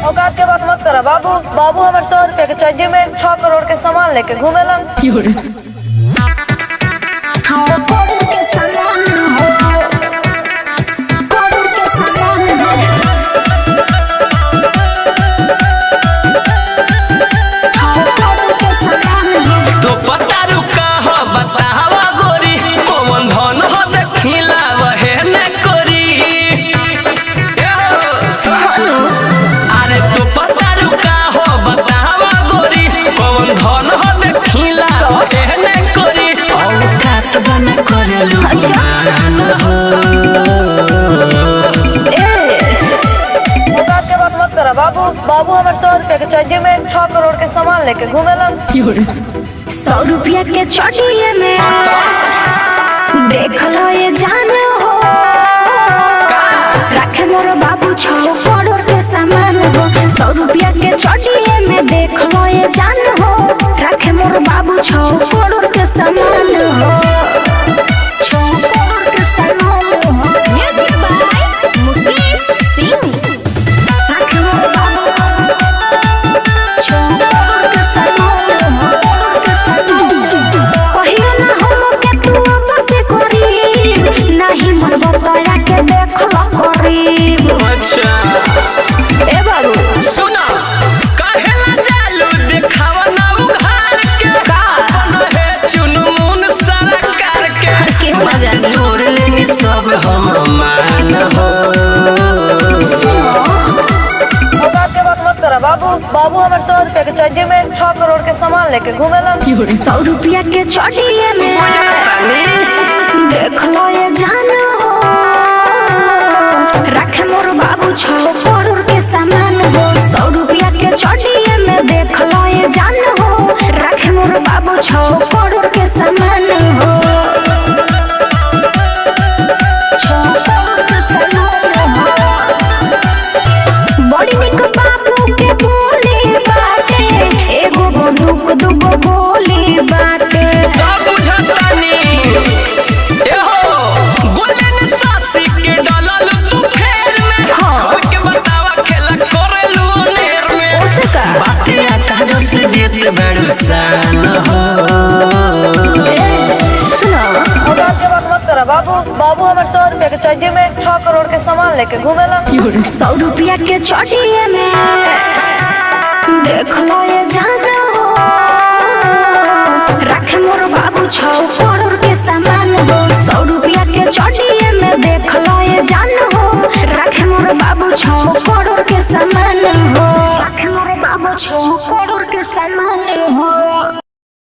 औकात के बात मत करा बाबू। बाबू हमारे 100 रुपए के चड्डी में 6 करोड़ के सामान लेके घूमेलन। तो पता रुका हो बतावा गोरी कौन धन हो देखिला वहे न करी। अरे तो पता रुका हो बतावा गोरी कौन धन हो देखिला वहे न करी। औकात बना करे लुमान हो। औकात के बात मत करा बाबू। बाबू हमारे 100 रुपए के चड्डी में 6 करोड़ के सामान लेके घूमेलन। 100 रुपया के चढ़िए में देख लो ये जान हो। रखे मोर बाबू 6 करोड़ के सामान हो। 100 रुपया के चढ़िए में देख लो ये जान हो। रखे मोर बाबू 6 करोड़ के सामान हो। 6 करोड़ के सामान हो। Music by Mukesh Singh. रखे मोर बाबू 6 करोड़ के सामान हो। कहियो ना हम के तू आपस करी नहीं मन बताया के देख लो गरीब। अच्छा ए बाबू सुना कहेला चालू दिखावा ना उघार के का है चुनमुन सरकार के मजा नहीं। तोड़ लेनी सब हम मान हो। औकात के बात मत करा बाबू। बाबू हमारे 100 रुपए के चड्डी में 6 करोड़ के सामान लेके घूमेलन। 100 रुपया के चढ़िए में देख लो ये जान हो। रखे मोर बाबू 6 करोड़ के सामान हो। 100 रुपया के चढ़िए में देख लो ये जान हो। रखे मोर बाबू 6 करोड़ के सामान हो। 6 करोड़ के सामान हो। बड़ी निक बाबू के बोली बाटे एगो बंदूक दूगो गोली बाटे। सब बुझतानी ए हो गोल्डन सासी के डालल तू फेर में हाँ। के बतावा खेला करेलू नेर में ओसे का बातिया ताजो से जीत बड़ू सान हो। सुनो औकात के बात मत करा बाबू। बाबू हमारे 100 रुपए के चड्डी में 6 करोड़ के सामान लेके घूमेलन। 100 रुपया के चढ़िए में देख लो ये जान हो। रखे मोर बाबू 6 करोड़ के सामान हो। 100 रुपया के चढ़िए में देख लो ये जान हो। रखे मोर बाबू 6 करोड़ के सामान हो। रखे मोर बाबू 6 करोड़ के सामान हो।